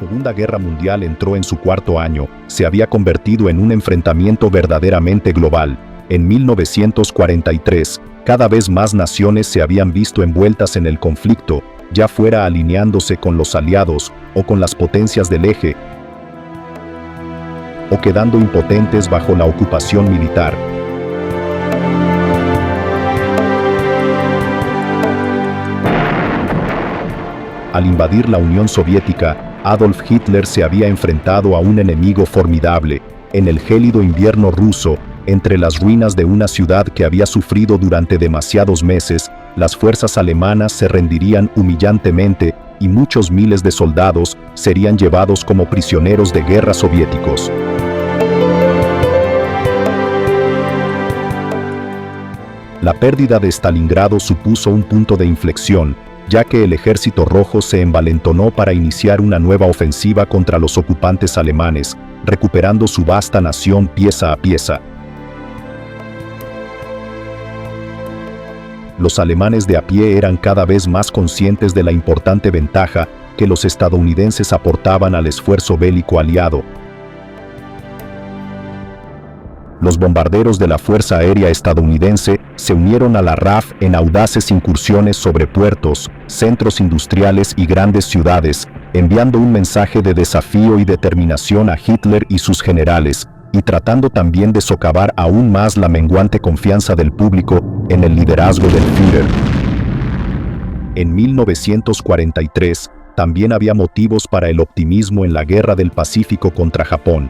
Segunda Guerra Mundial entró en su cuarto año, se había convertido en un enfrentamiento verdaderamente global. En 1943, cada vez más naciones se habían visto envueltas en el conflicto, ya fuera alineándose con los aliados o con las potencias del eje, o quedando impotentes bajo la ocupación militar. Al invadir la Unión Soviética, Adolf Hitler se había enfrentado a un enemigo formidable. En el gélido invierno ruso, entre las ruinas de una ciudad que había sufrido durante demasiados meses, las fuerzas alemanas se rendirían humillantemente y muchos miles de soldados serían llevados como prisioneros de guerra soviéticos. La pérdida de Stalingrado supuso un punto de inflexión, ya que el Ejército Rojo se envalentonó para iniciar una nueva ofensiva contra los ocupantes alemanes, recuperando su vasta nación pieza a pieza. Los alemanes de a pie eran cada vez más conscientes de la importante ventaja que los estadounidenses aportaban al esfuerzo bélico aliado. Los bombarderos de la Fuerza Aérea estadounidense se unieron a la RAF en audaces incursiones sobre puertos, centros industriales y grandes ciudades, enviando un mensaje de desafío y determinación a Hitler y sus generales, y tratando también de socavar aún más la menguante confianza del público en el liderazgo del Führer. En 1943, también había motivos para el optimismo en la Guerra del Pacífico contra Japón.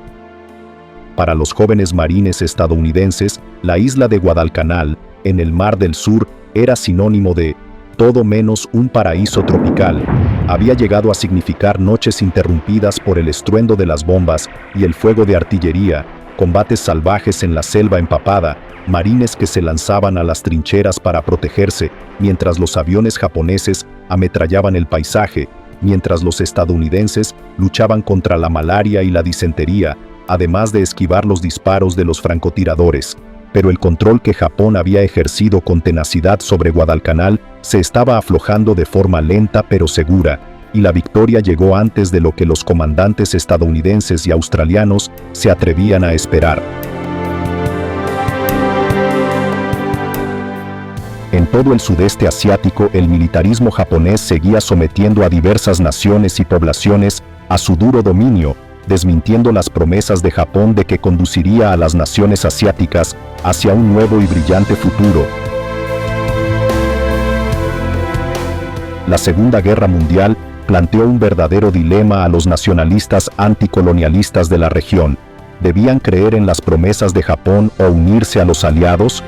Para los jóvenes marines estadounidenses, la isla de Guadalcanal, en el Mar del Sur, era sinónimo de todo menos un paraíso tropical. Había llegado a significar noches interrumpidas por el estruendo de las bombas y el fuego de artillería, combates salvajes en la selva empapada, marines que se lanzaban a las trincheras para protegerse, mientras los aviones japoneses ametrallaban el paisaje, mientras los estadounidenses luchaban contra la malaria y la disentería, además de esquivar los disparos de los francotiradores. Pero el control que Japón había ejercido con tenacidad sobre Guadalcanal se estaba aflojando de forma lenta pero segura, y la victoria llegó antes de lo que los comandantes estadounidenses y australianos se atrevían a esperar. En todo el sudeste asiático, el militarismo japonés seguía sometiendo a diversas naciones y poblaciones a su duro dominio, desmintiendo las promesas de Japón de que conduciría a las naciones asiáticas hacia un nuevo y brillante futuro. La Segunda Guerra Mundial planteó un verdadero dilema a los nacionalistas anticolonialistas de la región. ¿Debían creer en las promesas de Japón o unirse a los aliados?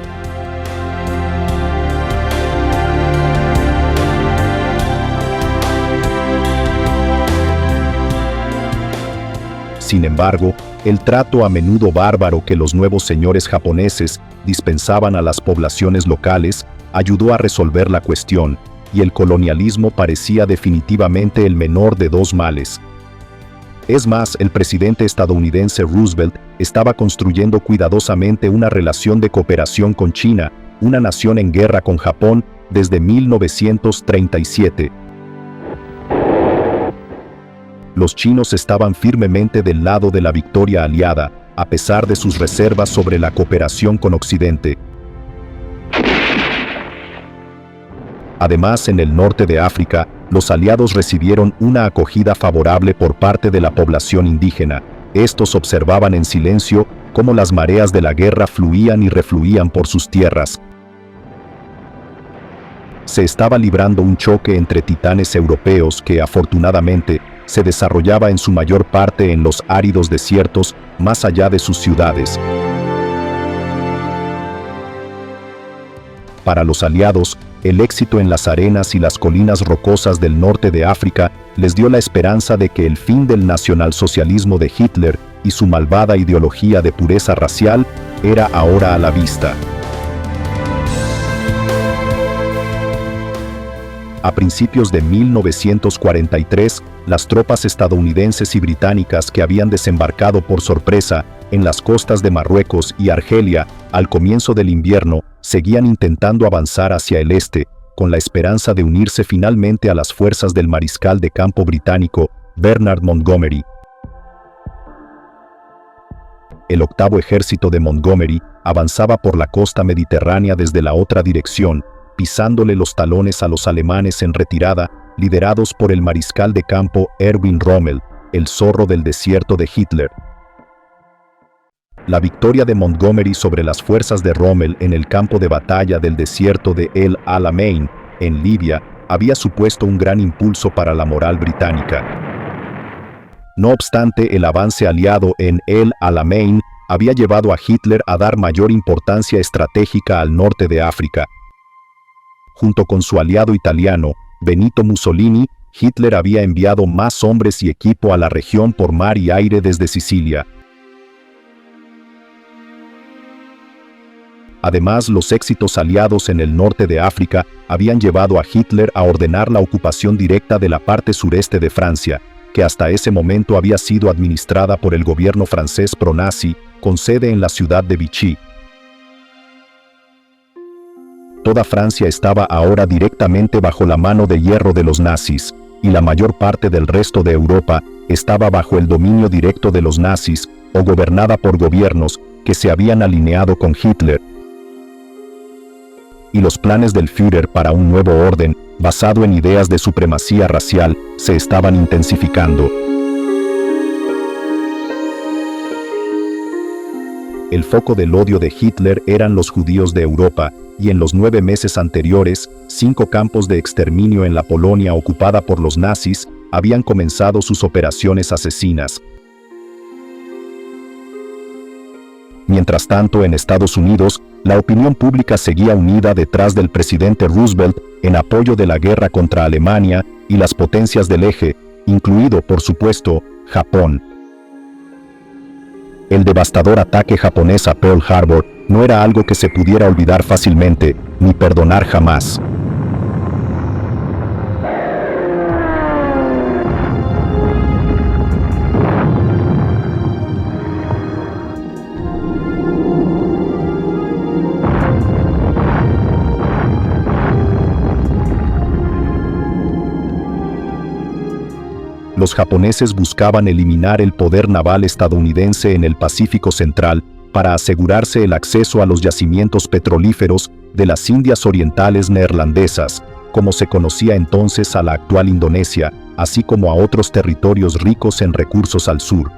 Sin embargo, el trato a menudo bárbaro que los nuevos señores japoneses dispensaban a las poblaciones locales ayudó a resolver la cuestión, y el colonialismo parecía definitivamente el menor de dos males. Es más, el presidente estadounidense Roosevelt estaba construyendo cuidadosamente una relación de cooperación con China, una nación en guerra con Japón, desde 1937. Los chinos estaban firmemente del lado de la victoria aliada, a pesar de sus reservas sobre la cooperación con Occidente. Además, en el norte de África, los aliados recibieron una acogida favorable por parte de la población indígena. Estos observaban en silencio cómo las mareas de la guerra fluían y refluían por sus tierras. Se estaba librando un choque entre titanes europeos que, afortunadamente, se desarrollaba en su mayor parte en los áridos desiertos más allá de sus ciudades. Para los aliados, el éxito en las arenas y las colinas rocosas del norte de África les dio la esperanza de que el fin del nacionalsocialismo de Hitler y su malvada ideología de pureza racial era ahora a la vista. A principios de 1943, las tropas estadounidenses y británicas que habían desembarcado por sorpresa en las costas de Marruecos y Argelia al comienzo del invierno seguían intentando avanzar hacia el este, con la esperanza de unirse finalmente a las fuerzas del mariscal de campo británico Bernard Montgomery. El octavo ejército de Montgomery avanzaba por la costa mediterránea desde la otra dirección, pisándole los talones a los alemanes en retirada, liderados por el mariscal de campo Erwin Rommel, el zorro del desierto de Hitler. La victoria de Montgomery sobre las fuerzas de Rommel en el campo de batalla del desierto de El Alamein, en Libia, había supuesto un gran impulso para la moral británica. No obstante, el avance aliado en El Alamein había llevado a Hitler a dar mayor importancia estratégica al norte de África. Junto con su aliado italiano, Benito Mussolini, Hitler había enviado más hombres y equipo a la región por mar y aire desde Sicilia. Además, los éxitos aliados en el norte de África habían llevado a Hitler a ordenar la ocupación directa de la parte sureste de Francia, que hasta ese momento había sido administrada por el gobierno francés pro-nazi, con sede en la ciudad de Vichy. Toda Francia estaba ahora directamente bajo la mano de hierro de los nazis, y la mayor parte del resto de Europa estaba bajo el dominio directo de los nazis, o gobernada por gobiernos que se habían alineado con Hitler. Y los planes del Führer para un nuevo orden, basado en ideas de supremacía racial, se estaban intensificando. El foco del odio de Hitler eran los judíos de Europa, y en los 9 meses anteriores, 5 campos de exterminio en la Polonia ocupada por los nazis habían comenzado sus operaciones asesinas. Mientras tanto, en Estados Unidos, la opinión pública seguía unida detrás del presidente Roosevelt en apoyo de la guerra contra Alemania y las potencias del eje, incluido, por supuesto, Japón. El devastador ataque japonés a Pearl Harbor no era algo que se pudiera olvidar fácilmente, ni perdonar jamás. Los japoneses buscaban eliminar el poder naval estadounidense en el Pacífico Central para asegurarse el acceso a los yacimientos petrolíferos de las Indias Orientales Neerlandesas, como se conocía entonces a la actual Indonesia, así como a otros territorios ricos en recursos al sur.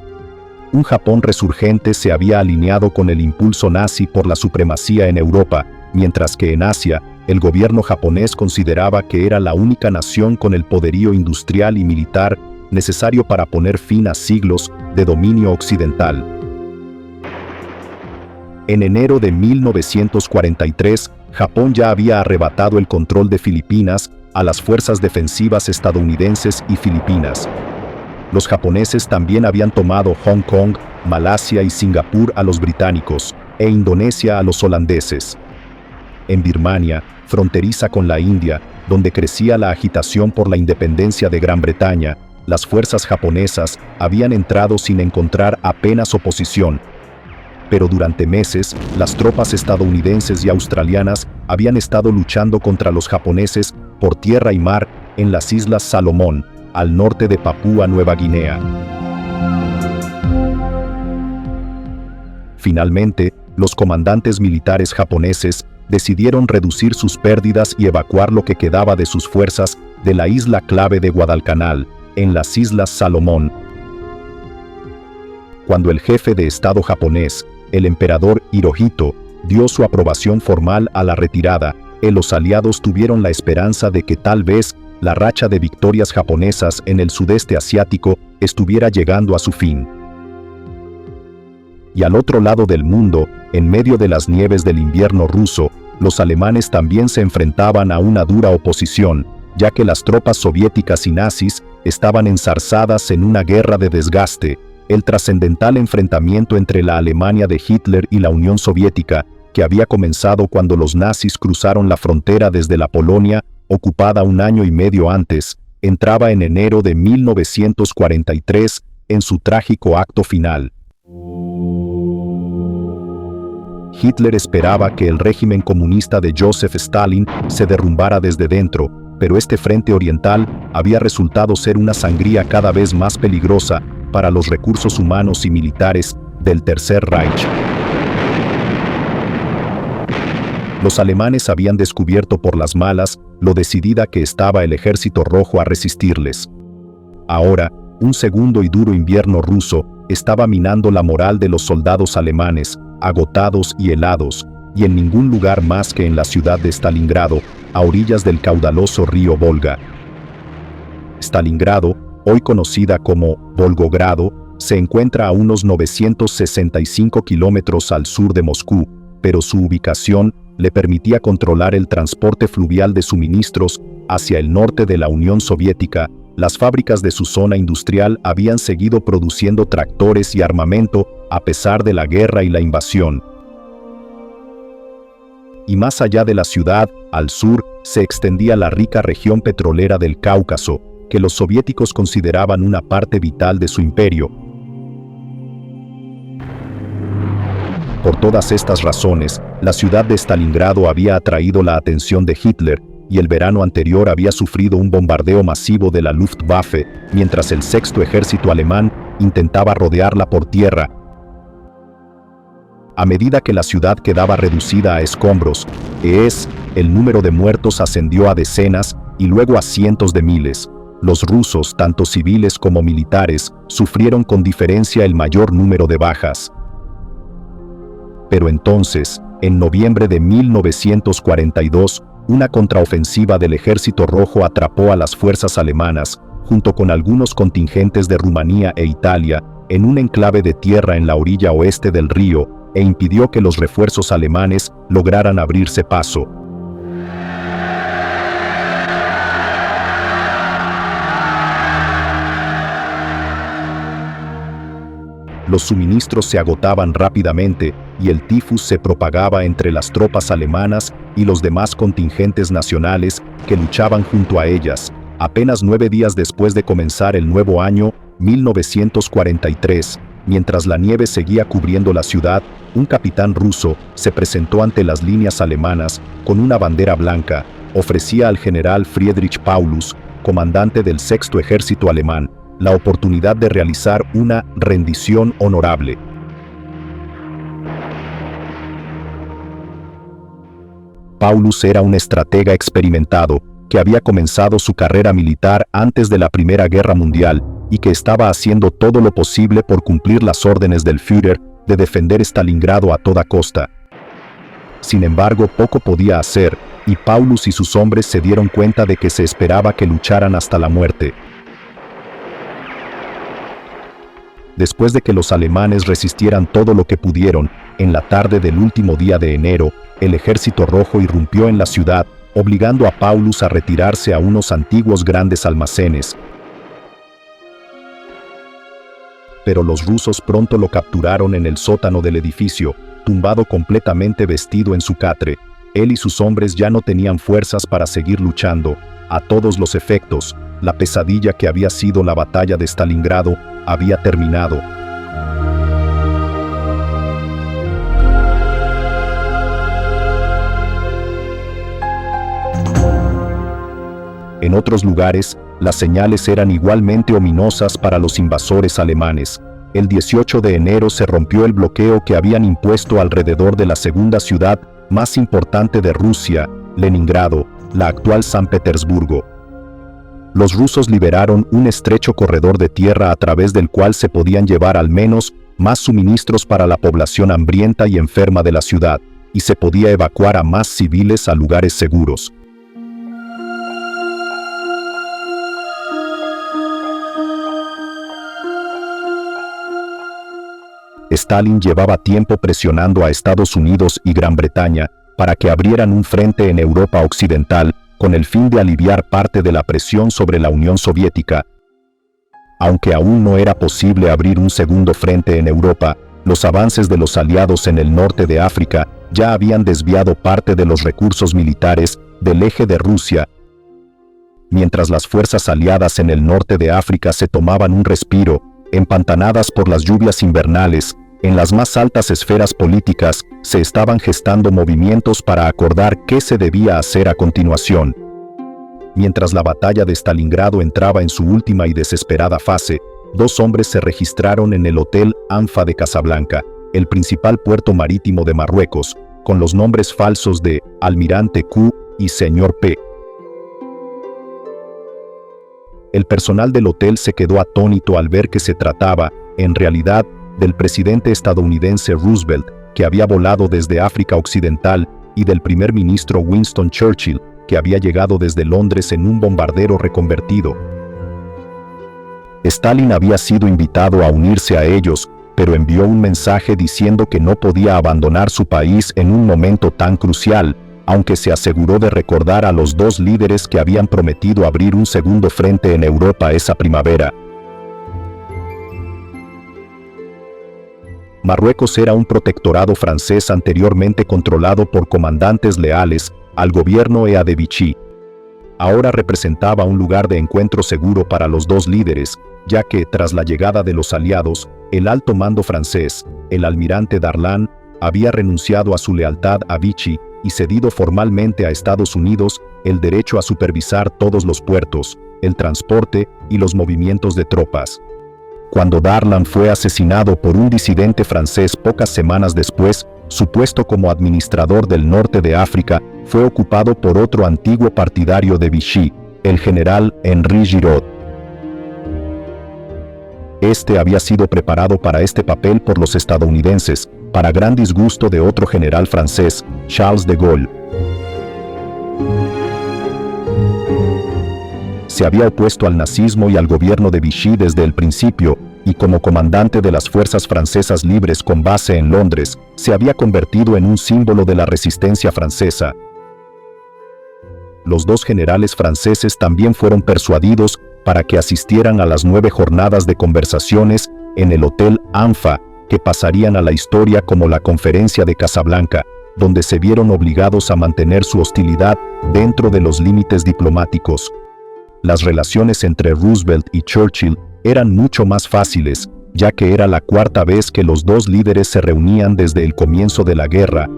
Un Japón resurgente se había alineado con el impulso nazi por la supremacía en Europa, mientras que en Asia, el gobierno japonés consideraba que era la única nación con el poderío industrial y militar necesario para poner fin a siglos de dominio occidental. En enero de 1943, Japón ya había arrebatado el control de Filipinas a las fuerzas defensivas estadounidenses y filipinas. Los japoneses también habían tomado Hong Kong, Malasia y Singapur a los británicos, e Indonesia a los holandeses. En Birmania, fronteriza con la India, donde crecía la agitación por la independencia de Gran Bretaña, las fuerzas japonesas habían entrado sin encontrar apenas oposición. Pero durante meses, las tropas estadounidenses y australianas habían estado luchando contra los japoneses por tierra y mar en las Islas Salomón, al norte de Papúa Nueva Guinea. Finalmente, los comandantes militares japoneses decidieron reducir sus pérdidas y evacuar lo que quedaba de sus fuerzas de la isla clave de Guadalcanal, en las Islas Salomón. Cuando el jefe de Estado japonés, el emperador Hirohito, dio su aprobación formal a la retirada, los aliados tuvieron la esperanza de que tal vez la racha de victorias japonesas en el sudeste asiático estuviera llegando a su fin. Y al otro lado del mundo, en medio de las nieves del invierno ruso, los alemanes también se enfrentaban a una dura oposición, ya que las tropas soviéticas y nazis estaban enzarzadas en una guerra de desgaste, el trascendental enfrentamiento entre la Alemania de Hitler y la Unión Soviética, que había comenzado cuando los nazis cruzaron la frontera desde la Polonia, ocupada un año y medio antes, entraba en enero de 1943 en su trágico acto final. Hitler esperaba que el régimen comunista de Joseph Stalin se derrumbara desde dentro, pero este frente oriental había resultado ser una sangría cada vez más peligrosa para los recursos humanos y militares del Tercer Reich. Los alemanes habían descubierto por las malas lo decidida que estaba el Ejército Rojo a resistirles. Ahora, un segundo y duro invierno ruso estaba minando la moral de los soldados alemanes, agotados y helados, y en ningún lugar más que en la ciudad de Stalingrado, a orillas del caudaloso río Volga. Stalingrado, hoy conocida como Volgogrado, se encuentra a unos 965 kilómetros al sur de Moscú, pero su ubicación le permitía controlar el transporte fluvial de suministros hacia el norte de la Unión Soviética. Las fábricas de su zona industrial habían seguido produciendo tractores y armamento a pesar de la guerra y la invasión. Y más allá de la ciudad, al sur, se extendía la rica región petrolera del Cáucaso, que los soviéticos consideraban una parte vital de su imperio. Por todas estas razones, la ciudad de Stalingrado había atraído la atención de Hitler, y el verano anterior había sufrido un bombardeo masivo de la Luftwaffe, mientras el sexto ejército alemán intentaba rodearla por tierra. A medida que la ciudad quedaba reducida a escombros, el número de muertos ascendió a decenas y luego a cientos de miles. Los rusos, tanto civiles como militares, sufrieron con diferencia el mayor número de bajas. Pero entonces, en noviembre de 1942, una contraofensiva del Ejército Rojo atrapó a las fuerzas alemanas, junto con algunos contingentes de Rumanía e Italia, en un enclave de tierra en la orilla oeste del río, e impidió que los refuerzos alemanes lograran abrirse paso. Los suministros se agotaban rápidamente y el tifus se propagaba entre las tropas alemanas y los demás contingentes nacionales que luchaban junto a ellas. Apenas 9 días después de comenzar el nuevo año, 1943, mientras la nieve seguía cubriendo la ciudad, un capitán ruso se presentó ante las líneas alemanas con una bandera blanca. Ofrecía al general Friedrich Paulus, comandante del sexto ejército alemán, la oportunidad de realizar una rendición honorable. Paulus era un estratega experimentado que había comenzado su carrera militar antes de la Primera Guerra Mundial y que estaba haciendo todo lo posible por cumplir las órdenes del Führer de defender Stalingrado a toda costa. Sin embargo, poco podía hacer, y Paulus y sus hombres se dieron cuenta de que se esperaba que lucharan hasta la muerte. Después de que los alemanes resistieran todo lo que pudieron, en la tarde del último día de enero, el Ejército Rojo irrumpió en la ciudad, obligando a Paulus a retirarse a unos antiguos grandes almacenes. Pero los rusos pronto lo capturaron en el sótano del edificio, tumbado completamente vestido en su catre. Él y sus hombres ya no tenían fuerzas para seguir luchando. A todos los efectos, la pesadilla que había sido la batalla de Stalingrado había terminado. En otros lugares, las señales eran igualmente ominosas para los invasores alemanes. El 18 de enero se rompió el bloqueo que habían impuesto alrededor de la segunda ciudad más importante de Rusia, Leningrado, la actual San Petersburgo. Los rusos liberaron un estrecho corredor de tierra a través del cual se podían llevar al menos más suministros para la población hambrienta y enferma de la ciudad, y se podía evacuar a más civiles a lugares seguros. Stalin llevaba tiempo presionando a Estados Unidos y Gran Bretaña para que abrieran un frente en Europa Occidental con el fin de aliviar parte de la presión sobre la Unión Soviética. Aunque aún no era posible abrir un segundo frente en Europa, los avances de los aliados en el norte de África ya habían desviado parte de los recursos militares del eje de Rusia. Mientras las fuerzas aliadas en el norte de África se tomaban un respiro, empantanadas por las lluvias invernales, en las más altas esferas políticas se estaban gestando movimientos para acordar qué se debía hacer a continuación. Mientras la batalla de Stalingrado entraba en su última y desesperada fase, dos hombres se registraron en el Hotel Anfa de Casablanca, el principal puerto marítimo de Marruecos, con los nombres falsos de Almirante Q y Señor P. El personal del hotel se quedó atónito al ver que se trataba, en realidad, del presidente estadounidense Roosevelt, que había volado desde África Occidental, y del primer ministro Winston Churchill, que había llegado desde Londres en un bombardero reconvertido. Stalin había sido invitado a unirse a ellos, pero envió un mensaje diciendo que no podía abandonar su país en un momento tan crucial, aunque se aseguró de recordar a los dos líderes que habían prometido abrir un segundo frente en Europa esa primavera. Marruecos era un protectorado francés anteriormente controlado por comandantes leales al gobierno Ea de Vichy. Ahora representaba un lugar de encuentro seguro para los dos líderes, ya que, tras la llegada de los aliados, el alto mando francés, el almirante Darlan, había renunciado a su lealtad a Vichy y cedido formalmente a Estados Unidos el derecho a supervisar todos los puertos, el transporte y los movimientos de tropas. Cuando Darlan fue asesinado por un disidente francés pocas semanas después, su puesto como administrador del norte de África fue ocupado por otro antiguo partidario de Vichy, el general Henri Giraud. Este había sido preparado para este papel por los estadounidenses, para gran disgusto de otro general francés, Charles de Gaulle. Se había opuesto al nazismo y al gobierno de Vichy desde el principio, y como comandante de las fuerzas francesas libres con base en Londres, se había convertido en un símbolo de la resistencia francesa. Los dos generales franceses también fueron persuadidos para que asistieran a las 9 jornadas de conversaciones en el Hotel Anfa, que pasarían a la historia como la Conferencia de Casablanca, donde se vieron obligados a mantener su hostilidad dentro de los límites diplomáticos. Las relaciones entre Roosevelt y Churchill eran mucho más fáciles, ya que era la cuarta vez que los dos líderes se reunían desde el comienzo de la guerra.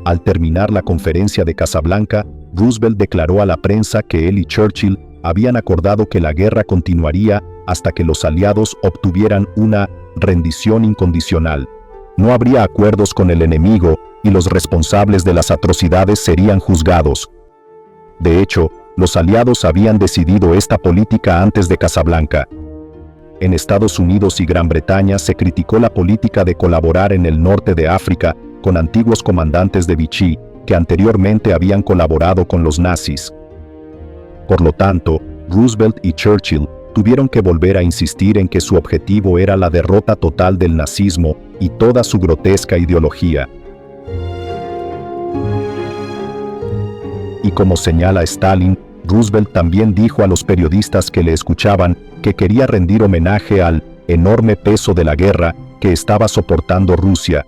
Al terminar la Conferencia de Casablanca, Roosevelt declaró a la prensa que él y Churchill habían acordado que la guerra continuaría hasta que los aliados obtuvieran una rendición incondicional. No habría acuerdos con el enemigo y los responsables de las atrocidades serían juzgados. De hecho, los aliados habían decidido esta política antes de Casablanca. En Estados Unidos y Gran Bretaña se criticó la política de colaborar en el norte de África con antiguos comandantes de Vichy que anteriormente habían colaborado con los nazis. Por lo tanto, Roosevelt y Churchill tuvieron que volver a insistir en que su objetivo era la derrota total del nazismo y toda su grotesca ideología. Y como señala Stalin, Roosevelt también dijo a los periodistas que le escuchaban que quería rendir homenaje al enorme peso de la guerra que estaba soportando Rusia.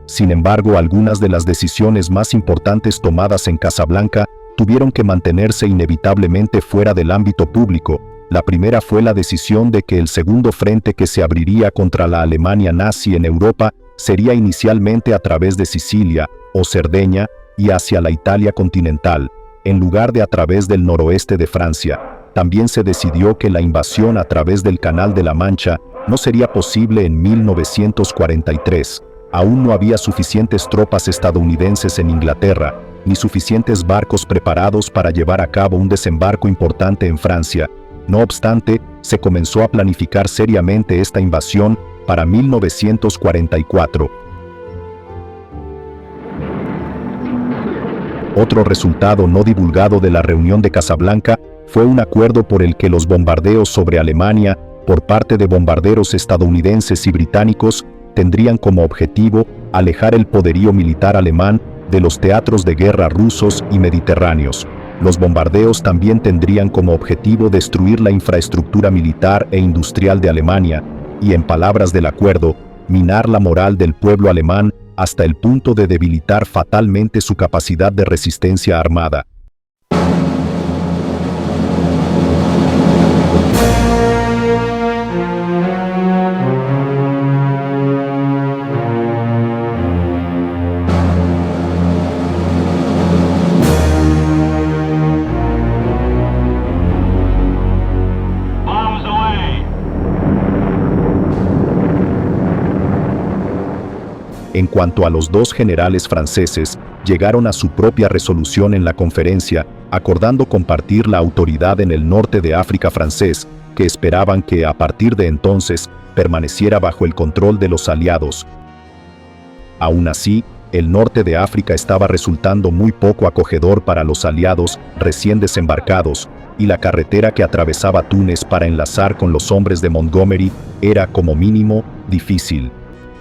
Sin embargo, algunas de las decisiones más importantes tomadas en Casablanca tuvieron que mantenerse inevitablemente fuera del ámbito público. La primera fue la decisión de que el segundo frente que se abriría contra la Alemania nazi en Europa sería inicialmente a través de Sicilia o Cerdeña y hacia la Italia continental, en lugar de a través del noroeste de Francia. También se decidió que la invasión a través del Canal de la Mancha no sería posible en 1943. Aún no había suficientes tropas estadounidenses en Inglaterra, ni suficientes barcos preparados para llevar a cabo un desembarco importante en Francia. No obstante, se comenzó a planificar seriamente esta invasión para 1944. Otro resultado no divulgado de la reunión de Casablanca fue un acuerdo por el que los bombardeos sobre Alemania por parte de bombarderos estadounidenses y británicos tendrían como objetivo alejar el poderío militar alemán de los teatros de guerra rusos y mediterráneos. Los bombardeos también tendrían como objetivo destruir la infraestructura militar e industrial de Alemania y, en palabras del acuerdo, minar la moral del pueblo alemán hasta el punto de debilitar fatalmente su capacidad de resistencia armada. En cuanto a los dos generales franceses, llegaron a su propia resolución en la conferencia, acordando compartir la autoridad en el norte de África francés, que esperaban que, a partir de entonces, permaneciera bajo el control de los aliados. Aún así, el norte de África estaba resultando muy poco acogedor para los aliados recién desembarcados, y la carretera que atravesaba Túnez para enlazar con los hombres de Montgomery era, como mínimo, difícil.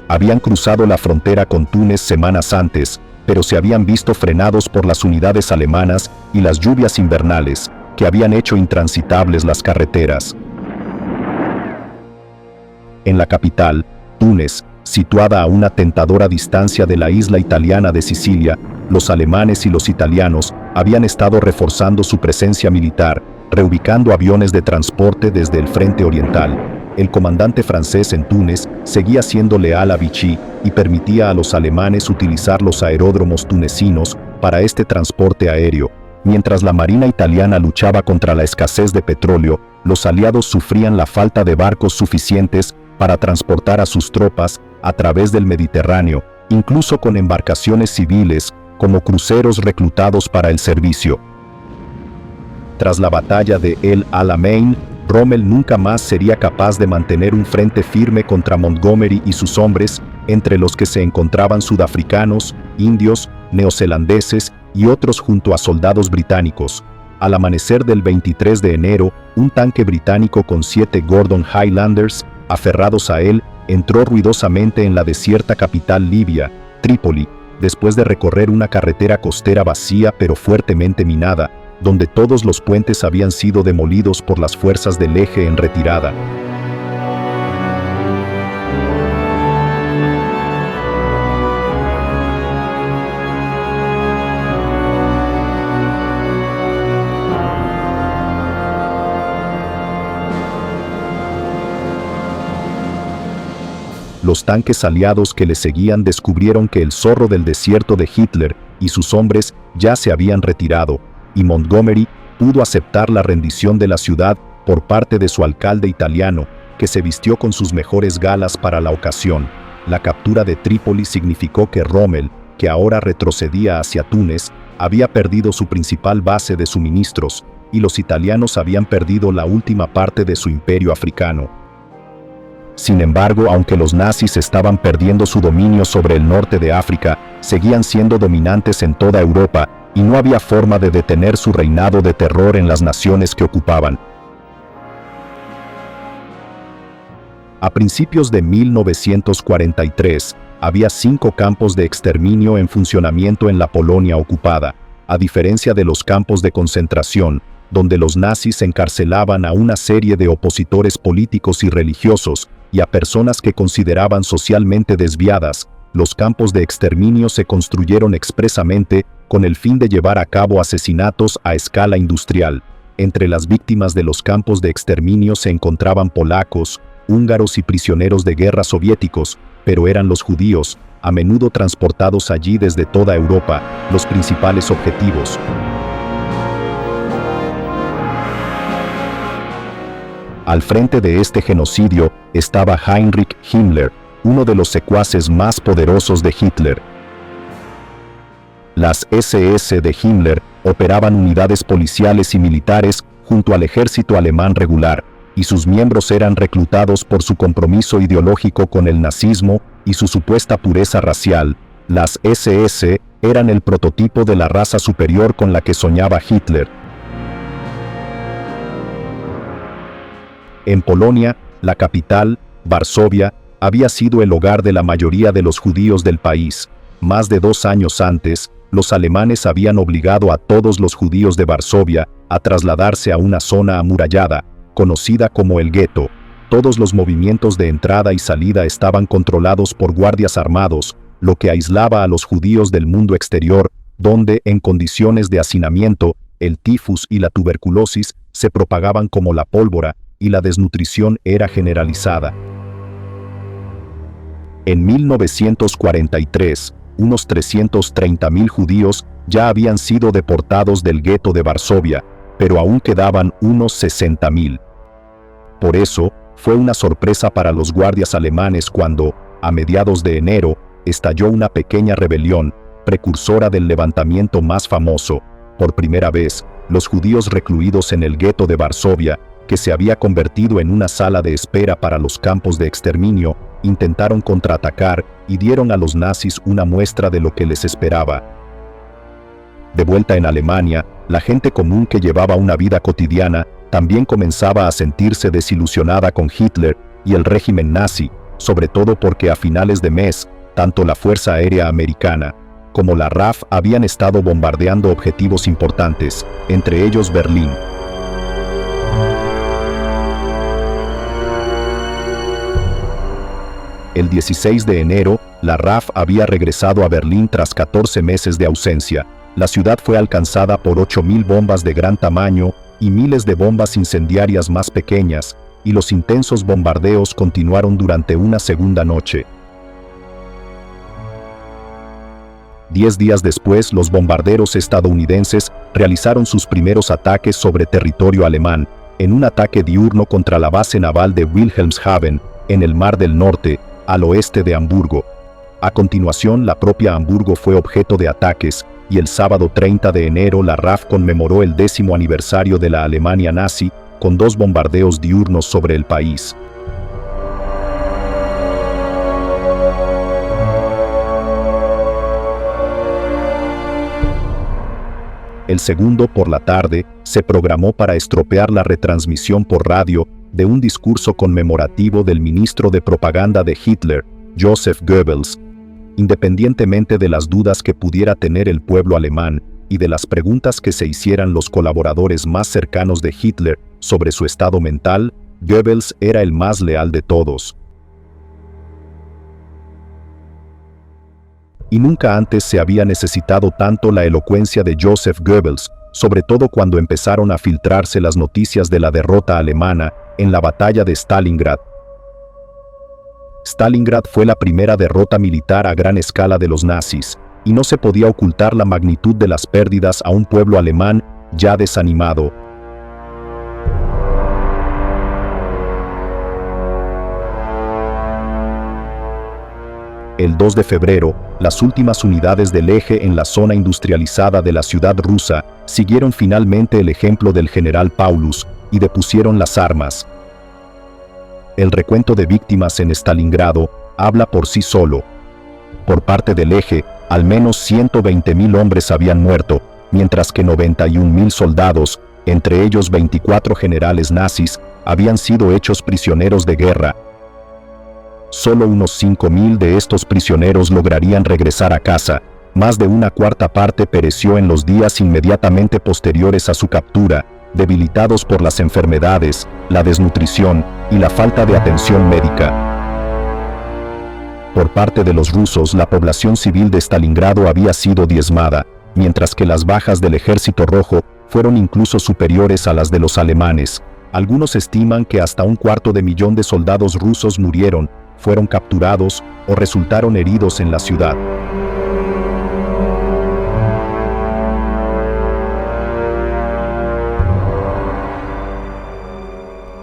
Habían cruzado la frontera con Túnez semanas antes, pero se habían visto frenados por las unidades alemanas y las lluvias invernales, que habían hecho intransitables las carreteras. En la capital, Túnez, situada a una tentadora distancia de la isla italiana de Sicilia, los alemanes y los italianos habían estado reforzando su presencia militar, reubicando aviones de transporte desde el frente oriental. El comandante francés en Túnez seguía siendo leal a Vichy y permitía a los alemanes utilizar los aeródromos tunecinos para este transporte aéreo. Mientras la marina italiana luchaba contra la escasez de petróleo, los aliados sufrían la falta de barcos suficientes para transportar a sus tropas a través del Mediterráneo, incluso con embarcaciones civiles como cruceros reclutados para el servicio. Tras la batalla de El Alamein, Rommel nunca más sería capaz de mantener un frente firme contra Montgomery y sus hombres, entre los que se encontraban sudafricanos, indios, neozelandeses y otros junto a soldados británicos. Al amanecer del 23 de enero, un tanque británico con 7 Gordon Highlanders, aferrados a él, entró ruidosamente en la desierta capital libia, Trípoli, después de recorrer una carretera costera vacía pero fuertemente minada, donde todos los puentes habían sido demolidos por las fuerzas del Eje en retirada. Los tanques aliados que le seguían descubrieron que el zorro del desierto de Hitler y sus hombres ya se habían retirado, y Montgomery pudo aceptar la rendición de la ciudad por parte de su alcalde italiano, que se vistió con sus mejores galas para la ocasión. La captura de Trípoli significó que Rommel, que ahora retrocedía hacia Túnez, había perdido su principal base de suministros, y los italianos habían perdido la última parte de su imperio africano. Sin embargo, aunque los nazis estaban perdiendo su dominio sobre el norte de África, seguían siendo dominantes en toda Europa, y no había forma de detener su reinado de terror en las naciones que ocupaban. A principios de 1943, había 5 campos de exterminio en funcionamiento en la Polonia ocupada, a diferencia de los campos de concentración, donde los nazis encarcelaban a una serie de opositores políticos y religiosos, y a personas que consideraban socialmente desviadas. Los campos de exterminio se construyeron expresamente con el fin de llevar a cabo asesinatos a escala industrial. Entre las víctimas de los campos de exterminio se encontraban polacos, húngaros y prisioneros de guerra soviéticos, pero eran los judíos, a menudo transportados allí desde toda Europa, los principales objetivos. Al frente de este genocidio estaba Heinrich Himmler, uno de los secuaces más poderosos de Hitler. Las SS de Himmler operaban unidades policiales y militares junto al ejército alemán regular, y sus miembros eran reclutados por su compromiso ideológico con el nazismo y su supuesta pureza racial. Las SS eran el prototipo de la raza superior con la que soñaba Hitler. En Polonia, la capital, Varsovia, había sido el hogar de la mayoría de los judíos del país. Más de 2 años antes, los alemanes habían obligado a todos los judíos de Varsovia a trasladarse a una zona amurallada, conocida como el gueto. Todos los movimientos de entrada y salida estaban controlados por guardias armados, lo que aislaba a los judíos del mundo exterior, donde, en condiciones de hacinamiento, el tifus y la tuberculosis se propagaban como la pólvora, y la desnutrición era generalizada. En 1943, unos 330.000 judíos ya habían sido deportados del gueto de Varsovia, pero aún quedaban unos 60.000. Por eso, fue una sorpresa para los guardias alemanes cuando, a mediados de enero, estalló una pequeña rebelión, precursora del levantamiento más famoso. Por primera vez, los judíos recluidos en el gueto de Varsovia, que se había convertido en una sala de espera para los campos de exterminio, intentaron contraatacar y dieron a los nazis una muestra de lo que les esperaba. De vuelta en Alemania, la gente común que llevaba una vida cotidiana también comenzaba a sentirse desilusionada con Hitler y el régimen nazi, sobre todo porque a finales de mes, tanto la Fuerza Aérea Americana como la RAF habían estado bombardeando objetivos importantes, entre ellos Berlín. El 16 de enero, la RAF había regresado a Berlín tras 14 meses de ausencia. La ciudad fue alcanzada por 8.000 bombas de gran tamaño y miles de bombas incendiarias más pequeñas, y los intensos bombardeos continuaron durante una segunda noche. 10 días después, los bombarderos estadounidenses realizaron sus primeros ataques sobre territorio alemán, en un ataque diurno contra la base naval de Wilhelmshaven, en el Mar del Norte, al oeste de Hamburgo. A continuación, la propia Hamburgo fue objeto de ataques, y el sábado 30 de enero la RAF conmemoró el 10º aniversario de la Alemania nazi, con 2 bombardeos diurnos sobre el país. El segundo, por la tarde, se programó para estropear la retransmisión por radio de un discurso conmemorativo del ministro de propaganda de Hitler, Joseph Goebbels. Independientemente de las dudas que pudiera tener el pueblo alemán y de las preguntas que se hicieran los colaboradores más cercanos de Hitler sobre su estado mental, Goebbels era el más leal de todos. Y nunca antes se había necesitado tanto la elocuencia de Joseph Goebbels, sobre todo cuando empezaron a filtrarse las noticias de la derrota alemana en la batalla de Stalingrad. Stalingrad fue la primera derrota militar a gran escala de los nazis, y no se podía ocultar la magnitud de las pérdidas a un pueblo alemán ya desanimado. El 2 de febrero, las últimas unidades del eje en la zona industrializada de la ciudad rusa siguieron finalmente el ejemplo del general Paulus y depusieron las armas. El recuento de víctimas en Stalingrado habla por sí solo. Por parte del eje, al menos 120.000 hombres habían muerto, mientras que 91.000 soldados, entre ellos 24 generales nazis, habían sido hechos prisioneros de guerra. Solo unos 5.000 de estos prisioneros lograrían regresar a casa. Más de una cuarta parte pereció en los días inmediatamente posteriores a su captura, debilitados por las enfermedades, la desnutrición y la falta de atención médica. Por parte de los rusos, la población civil de Stalingrado había sido diezmada, mientras que las bajas del Ejército Rojo fueron incluso superiores a las de los alemanes. Algunos estiman que hasta 250.000 de soldados rusos murieron, fueron capturados o resultaron heridos en la ciudad.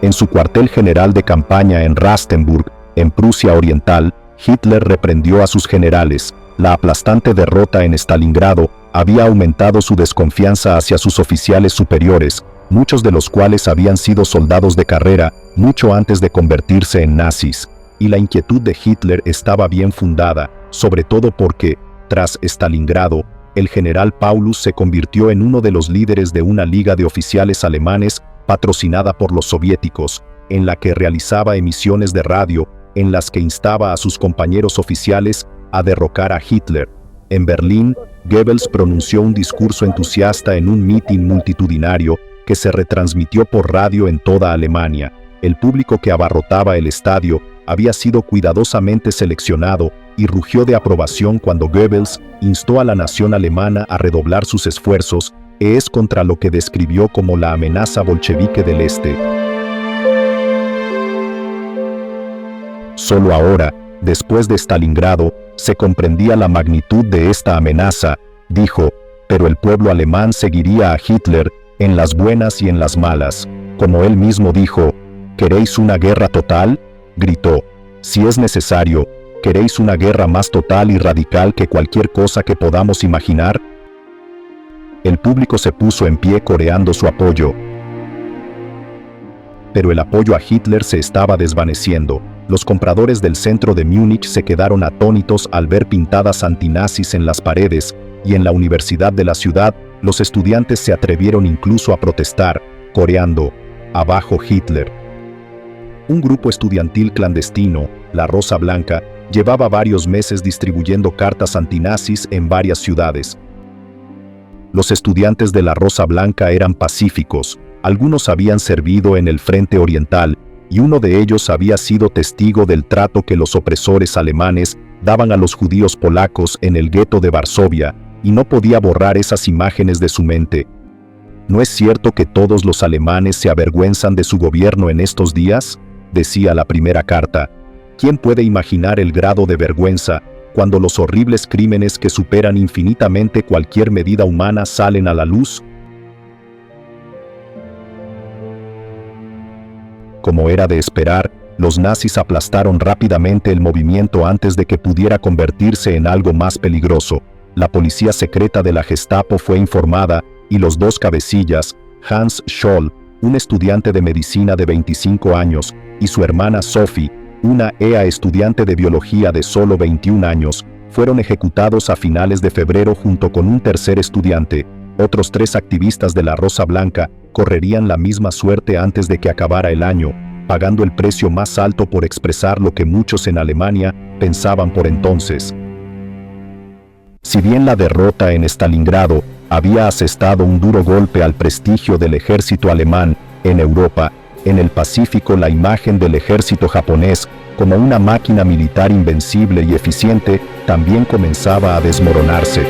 En su cuartel general de campaña en Rastenburg, en Prusia Oriental, Hitler reprendió a sus generales. La aplastante derrota en Stalingrado había aumentado su desconfianza hacia sus oficiales superiores, muchos de los cuales habían sido soldados de carrera mucho antes de convertirse en nazis. Y la inquietud de Hitler estaba bien fundada, sobre todo porque, tras Stalingrado, el general Paulus se convirtió en uno de los líderes de una liga de oficiales alemanes patrocinada por los soviéticos, en la que realizaba emisiones de radio, en las que instaba a sus compañeros oficiales a derrocar a Hitler. En Berlín, Goebbels pronunció un discurso entusiasta en un mitin multitudinario que se retransmitió por radio en toda Alemania. El público que abarrotaba el estadio había sido cuidadosamente seleccionado y rugió de aprobación cuando Goebbels instó a la nación alemana a redoblar sus esfuerzos, contra lo que describió como la amenaza bolchevique del Este. Solo ahora, después de Stalingrado, se comprendía la magnitud de esta amenaza, dijo, pero el pueblo alemán seguiría a Hitler en las buenas y en las malas. Como él mismo dijo, ¿queréis una guerra total?, gritó. Si es necesario, ¿Queréis una guerra más total y radical que cualquier cosa que podamos imaginar? El público se puso en pie coreando su apoyo. Pero el apoyo a Hitler se estaba desvaneciendo. Los compradores del centro de Múnich se quedaron atónitos al ver pintadas antinazis en las paredes, y en la universidad de la ciudad, los estudiantes se atrevieron incluso a protestar, coreando «Abajo Hitler». Un grupo estudiantil clandestino, la Rosa Blanca, llevaba varios meses distribuyendo cartas antinazis en varias ciudades. Los estudiantes de la Rosa Blanca eran pacíficos, algunos habían servido en el Frente Oriental, y uno de ellos había sido testigo del trato que los opresores alemanes daban a los judíos polacos en el gueto de Varsovia, y no podía borrar esas imágenes de su mente. ¿No es cierto que todos los alemanes se avergüenzan de su gobierno en estos días?, decía la primera carta. ¿Quién puede imaginar el grado de vergüenza cuando los horribles crímenes que superan infinitamente cualquier medida humana salen a la luz? Como era de esperar, los nazis aplastaron rápidamente el movimiento antes de que pudiera convertirse en algo más peligroso. La policía secreta de la Gestapo fue informada y los dos cabecillas, Hans Scholl, un estudiante de medicina de 25 años, y su hermana Sophie, una estudiante de biología de solo 21 años, fueron ejecutados a finales de febrero junto con un tercer estudiante. Otros 3 activistas de la Rosa Blanca correrían la misma suerte antes de que acabara el año, pagando el precio más alto por expresar lo que muchos en Alemania pensaban por entonces. Si bien la derrota en Stalingrado había asestado un duro golpe al prestigio del ejército alemán en Europa, en el Pacífico la imagen del ejército japonés como una máquina militar invencible y eficiente también comenzaba a desmoronarse.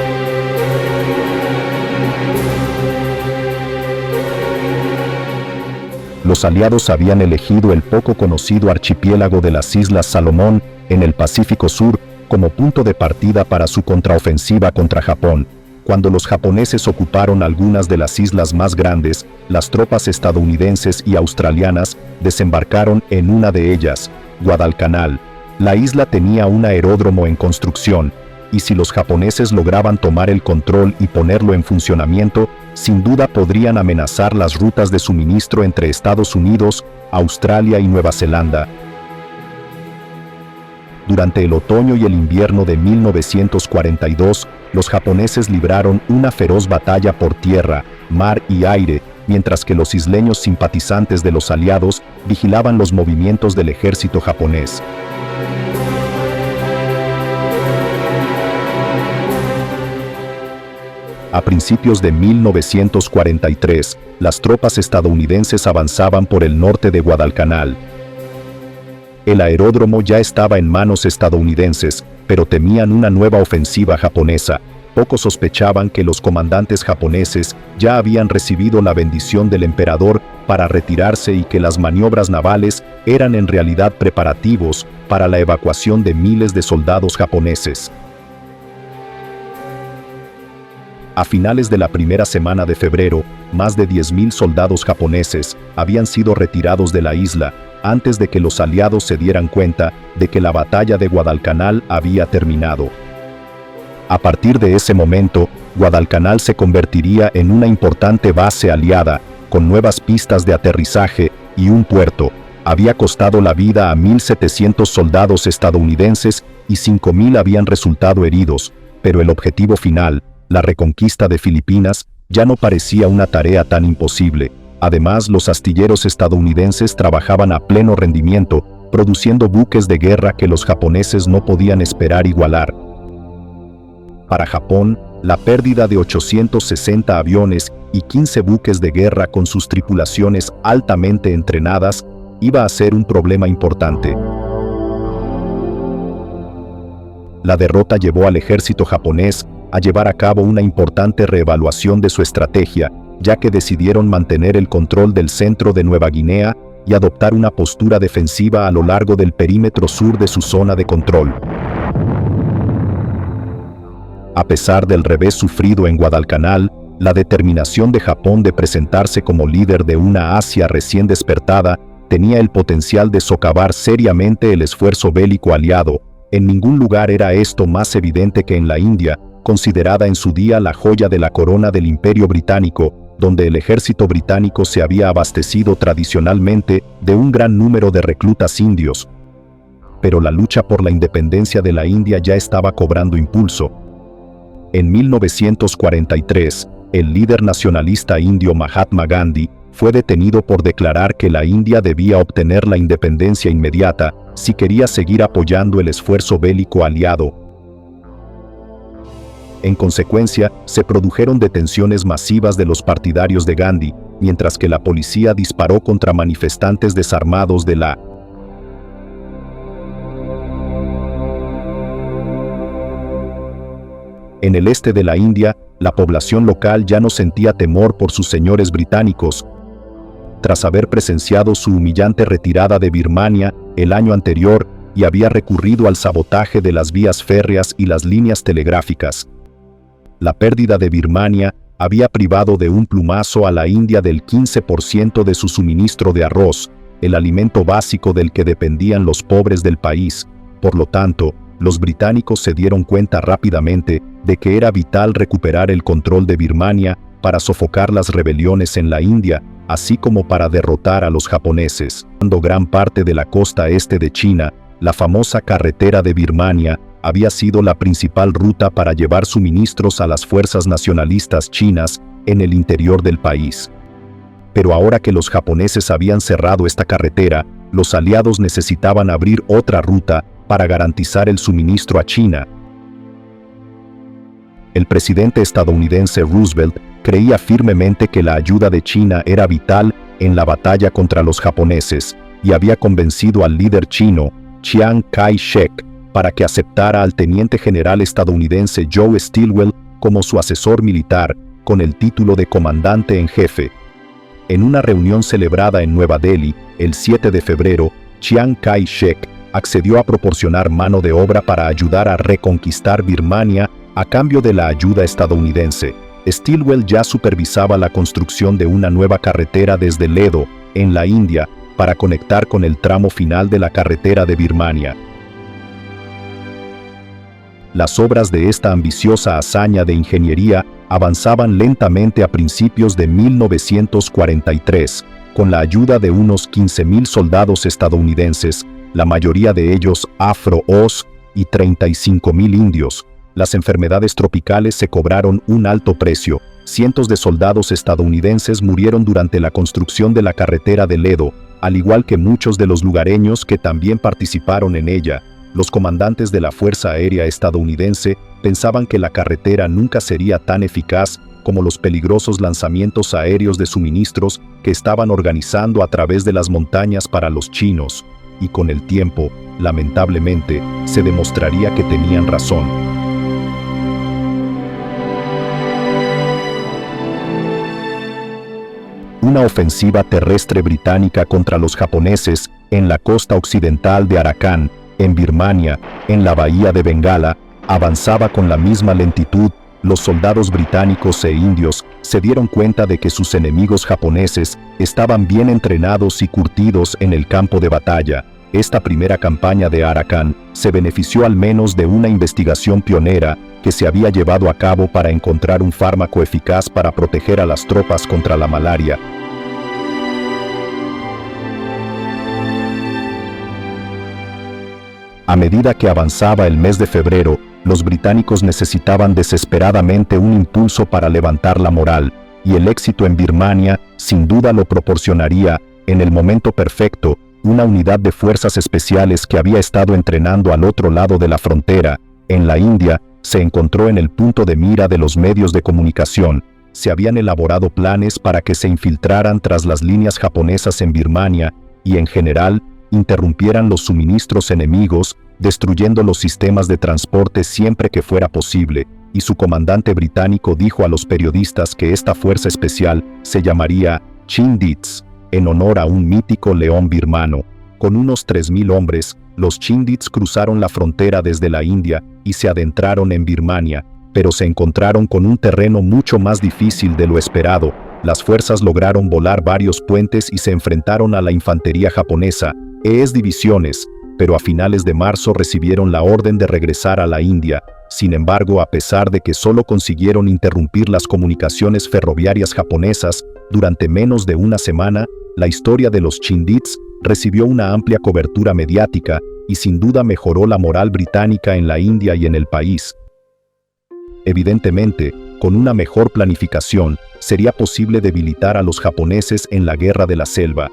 Los aliados habían elegido el poco conocido archipiélago de las Islas Salomón en el Pacífico Sur como punto de partida para su contraofensiva contra Japón. Cuando los japoneses ocuparon algunas de las islas más grandes, las tropas estadounidenses y australianas desembarcaron en una de ellas, Guadalcanal. La isla tenía un aeródromo en construcción, y si los japoneses lograban tomar el control y ponerlo en funcionamiento, sin duda podrían amenazar las rutas de suministro entre Estados Unidos, Australia y Nueva Zelanda. Durante el otoño y el invierno de 1942, los japoneses libraron una feroz batalla por tierra, mar y aire, mientras que los isleños simpatizantes de los aliados vigilaban los movimientos del ejército japonés. A principios de 1943, las tropas estadounidenses avanzaban por el norte de Guadalcanal. El aeródromo ya estaba en manos estadounidenses, pero temían una nueva ofensiva japonesa. Pocos sospechaban que los comandantes japoneses ya habían recibido la bendición del emperador para retirarse y que las maniobras navales eran en realidad preparativos para la evacuación de miles de soldados japoneses. A finales de la primera semana de febrero, más de 10.000 soldados japoneses habían sido retirados de la isla antes de que los aliados se dieran cuenta de que la batalla de Guadalcanal había terminado. A partir de ese momento, Guadalcanal se convertiría en una importante base aliada, con nuevas pistas de aterrizaje y un puerto. Había costado la vida a 1.700 soldados estadounidenses y 5.000 habían resultado heridos, pero el objetivo final, la reconquista de Filipinas, ya no parecía una tarea tan imposible. Además, los astilleros estadounidenses trabajaban a pleno rendimiento, produciendo buques de guerra que los japoneses no podían esperar igualar. Para Japón, la pérdida de 860 aviones y 15 buques de guerra con sus tripulaciones altamente entrenadas iba a ser un problema importante. La derrota llevó al ejército japonés a llevar a cabo una importante reevaluación de su estrategia, ya que decidieron mantener el control del centro de Nueva Guinea y adoptar una postura defensiva a lo largo del perímetro sur de su zona de control. A pesar del revés sufrido en Guadalcanal, la determinación de Japón de presentarse como líder de una Asia recién despertada tenía el potencial de socavar seriamente el esfuerzo bélico aliado, En ningún lugar era esto más evidente que en la India, considerada en su día la joya de la corona del Imperio Británico, donde el ejército británico se había abastecido tradicionalmente de un gran número de reclutas indios. Pero la lucha por la independencia de la India ya estaba cobrando impulso. En 1943, el líder nacionalista indio Mahatma Gandhi fue detenido por declarar que la India debía obtener la independencia inmediata si quería seguir apoyando el esfuerzo bélico aliado. En consecuencia, se produjeron detenciones masivas de los partidarios de Gandhi, mientras que la policía disparó contra manifestantes desarmados de la En el este de la India, la población local ya no sentía temor por sus señores británicos. Tras haber presenciado su humillante retirada de Birmania el año anterior y había recurrido al sabotaje de las vías férreas y las líneas telegráficas. La pérdida de Birmania había privado de un plumazo a la India del 15% de su suministro de arroz, el alimento básico del que dependían los pobres del país. Por lo tanto, los británicos se dieron cuenta rápidamente de que era vital recuperar el control de Birmania para sofocar las rebeliones en la India, así como para derrotar a los japoneses. Cuando gran parte de la costa este de China, la famosa carretera de Birmania había sido la principal ruta para llevar suministros a las fuerzas nacionalistas chinas en el interior del país. Pero ahora que los japoneses habían cerrado esta carretera, los aliados necesitaban abrir otra ruta para garantizar el suministro a China. El presidente estadounidense Roosevelt creía firmemente que la ayuda de China era vital en la batalla contra los japoneses y había convencido al líder chino, Chiang Kai-shek, para que aceptara al teniente general estadounidense Joe Stilwell como su asesor militar, con el título de comandante en jefe. En una reunión celebrada en Nueva Delhi, el 7 de febrero, Chiang Kai-shek accedió a proporcionar mano de obra para ayudar a reconquistar Birmania a cambio de la ayuda estadounidense. Stilwell ya supervisaba la construcción de una nueva carretera desde Ledo, en la India, para conectar con el tramo final de la carretera de Birmania. Las obras de esta ambiciosa hazaña de ingeniería avanzaban lentamente a principios de 1943, con la ayuda de unos 15,000 soldados estadounidenses, la mayoría de ellos afro-os, y 35,000 indios. Las enfermedades tropicales se cobraron un alto precio. Cientos de soldados estadounidenses murieron durante la construcción de la carretera de Ledo, al igual que muchos de los lugareños que también participaron en ella. Los comandantes de la Fuerza Aérea estadounidense pensaban que la carretera nunca sería tan eficaz como los peligrosos lanzamientos aéreos de suministros que estaban organizando a través de las montañas para los chinos. Y con el tiempo, lamentablemente, se demostraría que tenían razón. Una ofensiva terrestre británica contra los japoneses en la costa occidental de Arakan, en Birmania, en la bahía de Bengala, avanzaba con la misma lentitud. Los soldados británicos e indios se dieron cuenta de que sus enemigos japoneses estaban bien entrenados y curtidos en el campo de batalla. Esta primera campaña de Arakan se benefició al menos de una investigación pionera que se había llevado a cabo para encontrar un fármaco eficaz para proteger a las tropas contra la malaria. A medida que avanzaba el mes de febrero, los británicos necesitaban desesperadamente un impulso para levantar la moral, y el éxito en Birmania sin duda lo proporcionaría. En el momento perfecto, una unidad de fuerzas especiales que había estado entrenando al otro lado de la frontera, en la India, se encontró en el punto de mira de los medios de comunicación. Se habían elaborado planes para que se infiltraran tras las líneas japonesas en Birmania y, en general, interrumpieran los suministros enemigos, destruyendo los sistemas de transporte siempre que fuera posible, y su comandante británico dijo a los periodistas que esta fuerza especial se llamaría Chindits, en honor a un mítico león birmano. Con unos 3,000 hombres, los Chindits cruzaron la frontera desde la India y se adentraron en Birmania, pero se encontraron con un terreno mucho más difícil de lo esperado. Las fuerzas lograron volar varios puentes y se enfrentaron a la infantería japonesa, divisiones, pero a finales de marzo recibieron la orden de regresar a la India. Sin embargo, a pesar de que solo consiguieron interrumpir las comunicaciones ferroviarias japonesas durante menos de una semana, la historia de los Chindits recibió una amplia cobertura mediática y sin duda mejoró la moral británica en la India y en el país. Evidentemente, con una mejor planificación, sería posible debilitar a los japoneses en la Guerra de la Selva.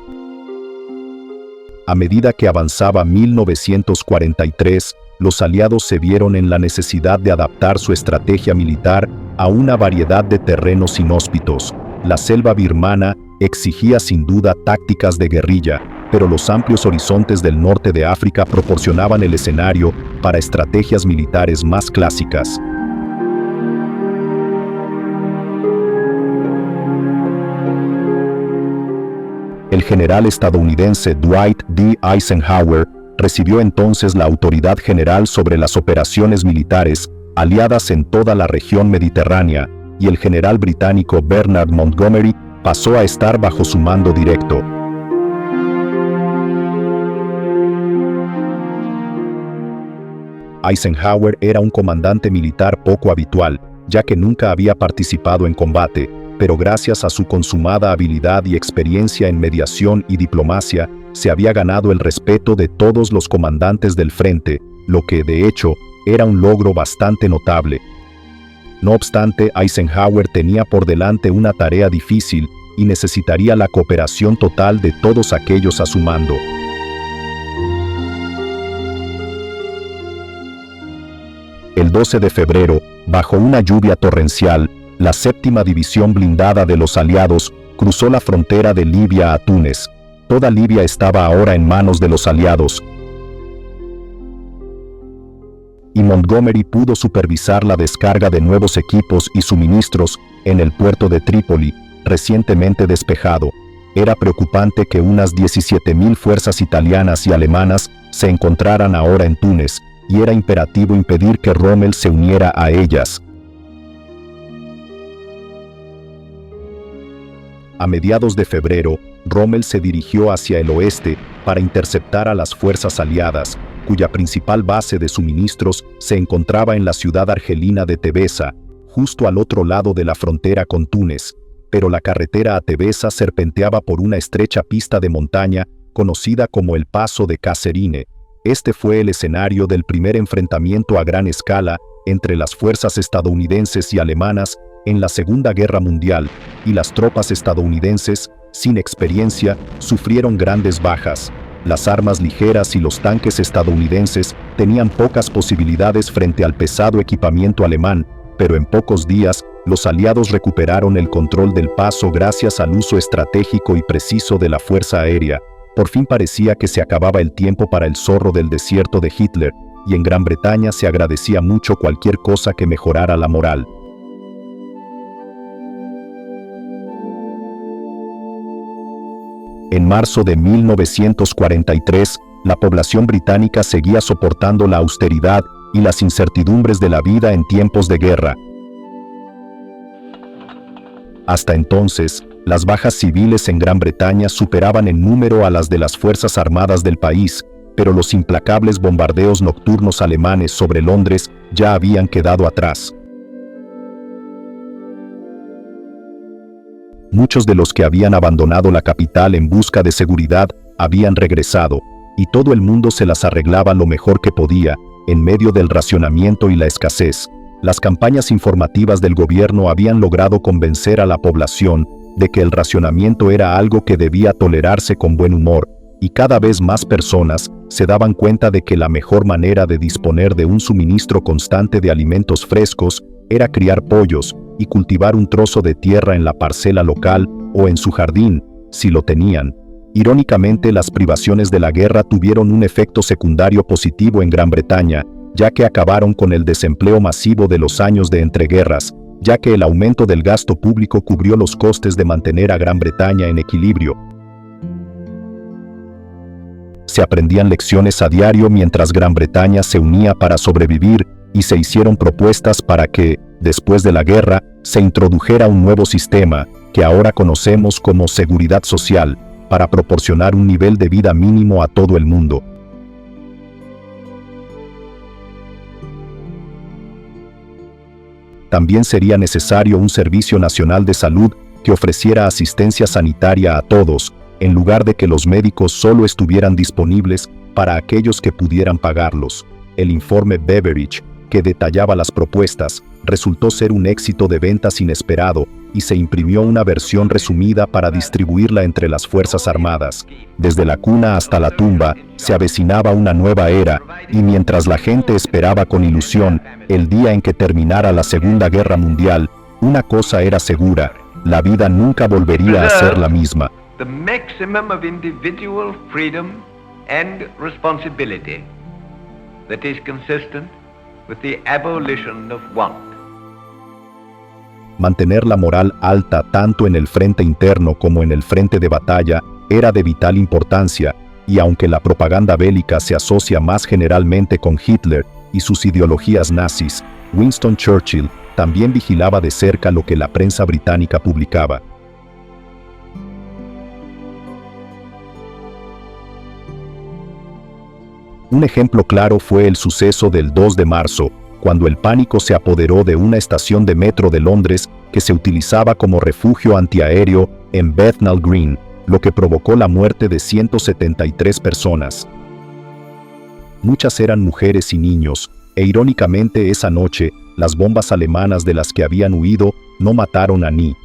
A medida que avanzaba 1943, los aliados se vieron en la necesidad de adaptar su estrategia militar a una variedad de terrenos inhóspitos. La selva birmana exigía sin duda tácticas de guerrilla, pero los amplios horizontes del norte de África proporcionaban el escenario para estrategias militares más clásicas. El general estadounidense Dwight D. Eisenhower recibió entonces la autoridad general sobre las operaciones militares aliadas en toda la región mediterránea, y el general británico Bernard Montgomery pasó a estar bajo su mando directo. Eisenhower era un comandante militar poco habitual, ya que nunca había participado en combate, pero gracias a su consumada habilidad y experiencia en mediación y diplomacia, se había ganado el respeto de todos los comandantes del frente, lo que, de hecho, era un logro bastante notable. No obstante, Eisenhower tenía por delante una tarea difícil y necesitaría la cooperación total de todos aquellos a su mando. El 12 de febrero, bajo una lluvia torrencial, la séptima división blindada de los aliados cruzó la frontera de Libia a Túnez. Toda Libia estaba ahora en manos de los aliados, y Montgomery pudo supervisar la descarga de nuevos equipos y suministros en el puerto de Trípoli, recientemente despejado. Era preocupante que unas 17.000 fuerzas italianas y alemanas se encontraran ahora en Túnez, y era imperativo impedir que Rommel se uniera a ellas. A mediados de febrero, Rommel se dirigió hacia el oeste para interceptar a las fuerzas aliadas, cuya principal base de suministros se encontraba en la ciudad argelina de Tebesa, justo al otro lado de la frontera con Túnez, pero la carretera a Tebesa serpenteaba por una estrecha pista de montaña conocida como el Paso de Kasserine. Este fue el escenario del primer enfrentamiento a gran escala entre las fuerzas estadounidenses y alemanas en la Segunda Guerra Mundial, y las tropas estadounidenses, sin experiencia, sufrieron grandes bajas. Las armas ligeras y los tanques estadounidenses tenían pocas posibilidades frente al pesado equipamiento alemán, pero en pocos días, los aliados recuperaron el control del paso gracias al uso estratégico y preciso de la fuerza aérea. Por fin parecía que se acababa el tiempo para el zorro del desierto de Hitler, y en Gran Bretaña se agradecía mucho cualquier cosa que mejorara la moral. En marzo de 1943, la población británica seguía soportando la austeridad y las incertidumbres de la vida en tiempos de guerra. Hasta entonces, las bajas civiles en Gran Bretaña superaban en número a las de las fuerzas armadas del país, pero los implacables bombardeos nocturnos alemanes sobre Londres ya habían quedado atrás. Muchos de los que habían abandonado la capital en busca de seguridad habían regresado, y todo el mundo se las arreglaba lo mejor que podía, en medio del racionamiento y la escasez. Las campañas informativas del gobierno habían logrado convencer a la población de que el racionamiento era algo que debía tolerarse con buen humor, y cada vez más personas se daban cuenta de que la mejor manera de disponer de un suministro constante de alimentos frescos era criar pollos y cultivar un trozo de tierra en la parcela local o en su jardín, si lo tenían. Irónicamente, las privaciones de la guerra tuvieron un efecto secundario positivo en Gran Bretaña, ya que acabaron con el desempleo masivo de los años de entreguerras, ya que el aumento del gasto público cubrió los costes de mantener a Gran Bretaña en equilibrio. Se aprendían lecciones a diario mientras Gran Bretaña se unía para sobrevivir, y se hicieron propuestas para que, después de la guerra, se introdujera un nuevo sistema, que ahora conocemos como seguridad social, para proporcionar un nivel de vida mínimo a todo el mundo. también sería necesario un servicio nacional de salud que ofreciera asistencia sanitaria a todos, en lugar de que los médicos solo estuvieran disponibles para aquellos que pudieran pagarlos. El informe Beveridge, que detallaba las propuestas, resultó ser un éxito de ventas inesperado y se imprimió una versión resumida para distribuirla entre las Fuerzas Armadas. Desde la cuna hasta la tumba, se avecinaba una nueva era, y mientras la gente esperaba con ilusión el día en que terminara la Segunda Guerra Mundial, una cosa era segura: la vida nunca volvería a ser la misma. The maximum of individual freedom and responsibility that is consistent with the abolition of want. Mantener la moral alta tanto en el frente interno como en el frente de batalla era de vital importancia, y aunque la propaganda bélica se asocia más generalmente con Hitler y sus ideologías nazis, Winston Churchill también vigilaba de cerca lo que la prensa británica publicaba. Un ejemplo claro fue el suceso del 2 de marzo, cuando el pánico se apoderó de una estación de metro de Londres que se utilizaba como refugio antiaéreo en Bethnal Green, lo que provocó la muerte de 173 personas. Muchas eran mujeres y niños, e irónicamente esa noche, las bombas alemanas de las que habían huido no mataron a ni.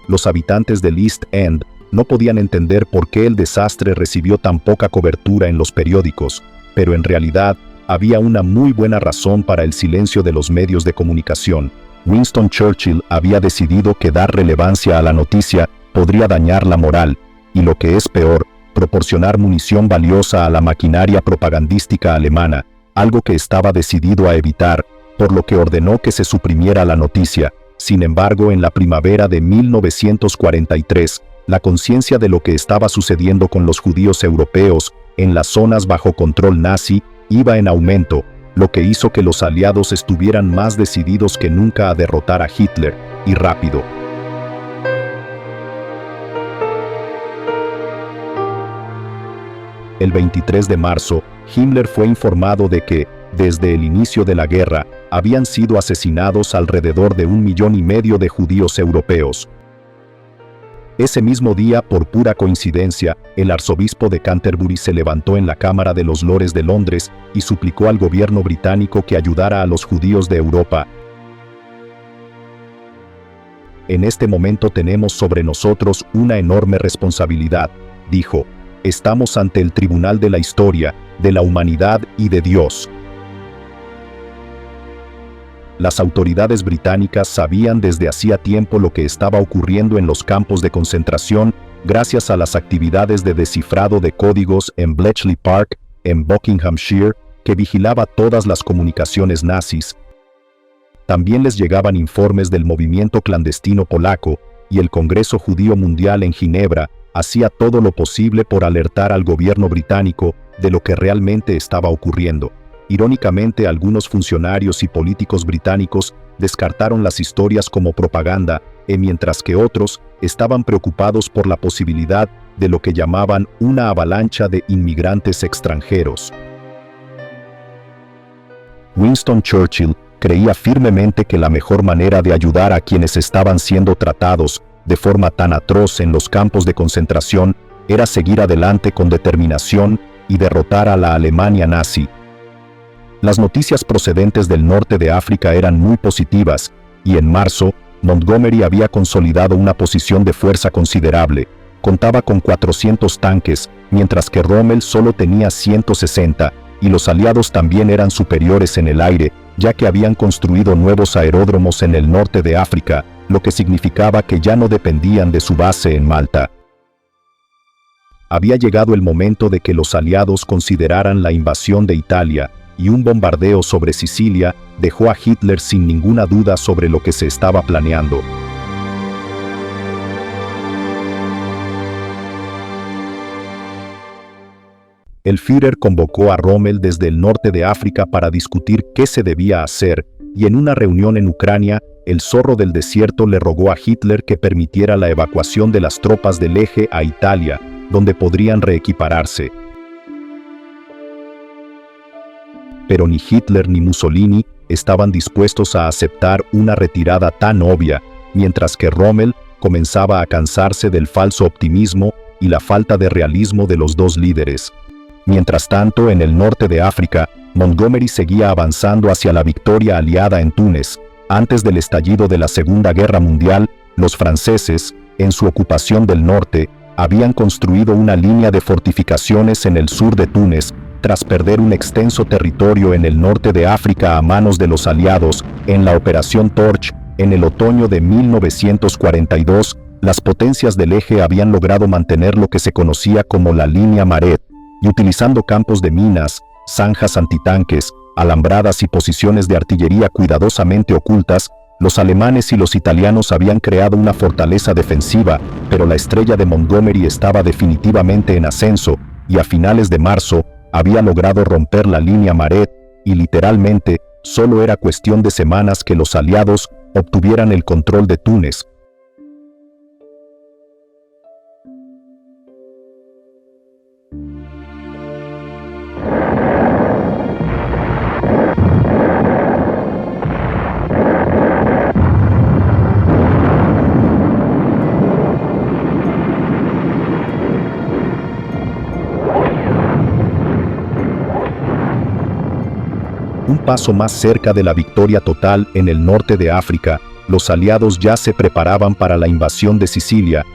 Los habitantes del East End no podían entender por qué el desastre recibió tan poca cobertura en los periódicos, pero en realidad había una muy buena razón para el silencio de los medios de comunicación. Winston Churchill había decidido que dar relevancia a la noticia podría dañar la moral, y lo que es peor, proporcionar munición valiosa a la maquinaria propagandística alemana, algo que estaba decidido a evitar, por lo que ordenó que se suprimiera la noticia. Sin embargo, en la primavera de 1943, la conciencia de lo que estaba sucediendo con los judíos europeos en las zonas bajo control nazi iba en aumento, lo que hizo que los aliados estuvieran más decididos que nunca a derrotar a Hitler, y rápido. El 23 de marzo, Himmler fue informado de que, desde el inicio de la guerra, habían sido asesinados alrededor de 1,5 millones de judíos europeos. Ese mismo día, por pura coincidencia, el arzobispo de Canterbury se levantó en la Cámara de los Lores de Londres y suplicó al gobierno británico que ayudara a los judíos de Europa. En este momento tenemos sobre nosotros una enorme responsabilidad, dijo. Estamos ante el tribunal de la historia, de la humanidad y de Dios. Las autoridades británicas sabían desde hacía tiempo lo que estaba ocurriendo en los campos de concentración gracias a las actividades de descifrado de códigos en Bletchley Park, en Buckinghamshire, que vigilaba todas las comunicaciones nazis. También les llegaban informes del movimiento clandestino polaco, y el Congreso Judío Mundial en Ginebra hacía todo lo posible por alertar al gobierno británico de lo que realmente estaba ocurriendo. Irónicamente, algunos funcionarios y políticos británicos descartaron las historias como propaganda, mientras que otros estaban preocupados por la posibilidad de lo que llamaban una avalancha de inmigrantes extranjeros. Winston Churchill creía firmemente que la mejor manera de ayudar a quienes estaban siendo tratados de forma tan atroz en los campos de concentración era seguir adelante con determinación y derrotar a la Alemania nazi. Las noticias procedentes del norte de África eran muy positivas, y en marzo, Montgomery había consolidado una posición de fuerza considerable. Contaba con 400 tanques, mientras que Rommel solo tenía 160, y los aliados también eran superiores en el aire, ya que habían construido nuevos aeródromos en el norte de África, lo que significaba que ya no dependían de su base en Malta. Había llegado el momento de que los aliados consideraran la invasión de Italia, y un bombardeo sobre Sicilia dejó a Hitler sin ninguna duda sobre lo que se estaba planeando. El Führer convocó a Rommel desde el norte de África para discutir qué se debía hacer, y en una reunión en Ucrania, el zorro del desierto le rogó a Hitler que permitiera la evacuación de las tropas del eje a Italia, donde podrían reequipararse. Pero ni Hitler ni Mussolini estaban dispuestos a aceptar una retirada tan obvia, mientras que Rommel comenzaba a cansarse del falso optimismo y la falta de realismo de los dos líderes. Mientras tanto, en el norte de África, Montgomery seguía avanzando hacia la victoria aliada en Túnez. Antes del estallido de la Segunda Guerra Mundial, los franceses, en su ocupación del norte, habían construido una línea de fortificaciones en el sur de Túnez, tras perder un extenso territorio en el norte de África a manos de los aliados. En la Operación Torch, en el otoño de 1942, las potencias del eje habían logrado mantener lo que se conocía como la línea Maret, y utilizando campos de minas, zanjas antitanques, alambradas y posiciones de artillería cuidadosamente ocultas, los alemanes y los italianos habían creado una fortaleza defensiva, pero la estrella de Montgomery estaba definitivamente en ascenso, y a finales de marzo había logrado romper la línea Maret, y literalmente solo era cuestión de semanas que los aliados obtuvieran el control de Túnez. Un paso más cerca de la victoria total en el norte de África, los aliados ya se preparaban para la invasión de Sicilia,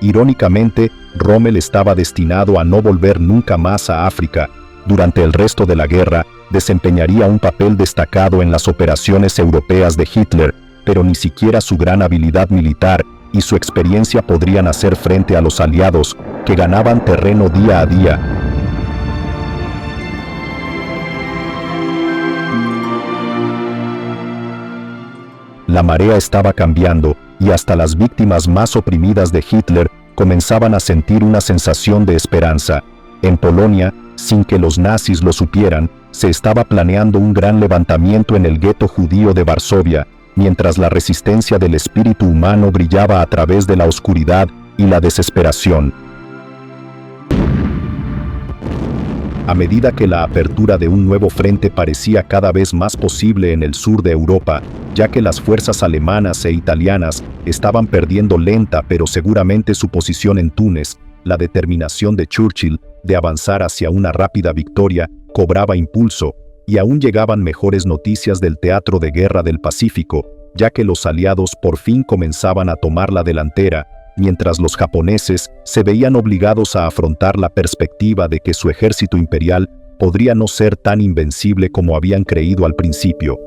irónicamente, Rommel estaba destinado a no volver nunca más a África. Durante el resto de la guerra, desempeñaría un papel destacado en las operaciones europeas de Hitler, pero ni siquiera su gran habilidad militar y su experiencia podrían hacer frente a los aliados, que ganaban terreno día a día. La marea estaba cambiando, y hasta las víctimas más oprimidas de Hitler comenzaban a sentir una sensación de esperanza. En Polonia, sin que los nazis lo supieran, se estaba planeando un gran levantamiento en el gueto judío de Varsovia, mientras la resistencia del espíritu humano brillaba a través de la oscuridad y la desesperación. A medida que la apertura de un nuevo frente parecía cada vez más posible en el sur de Europa, ya que las fuerzas alemanas e italianas estaban perdiendo lenta pero seguramente su posición en Túnez, la determinación de Churchill de avanzar hacia una rápida victoria cobraba impulso, y aún llegaban mejores noticias del teatro de guerra del Pacífico, ya que los aliados por fin comenzaban a tomar la delantera, mientras los japoneses se veían obligados a afrontar la perspectiva de que su ejército imperial podría no ser tan invencible como habían creído al principio.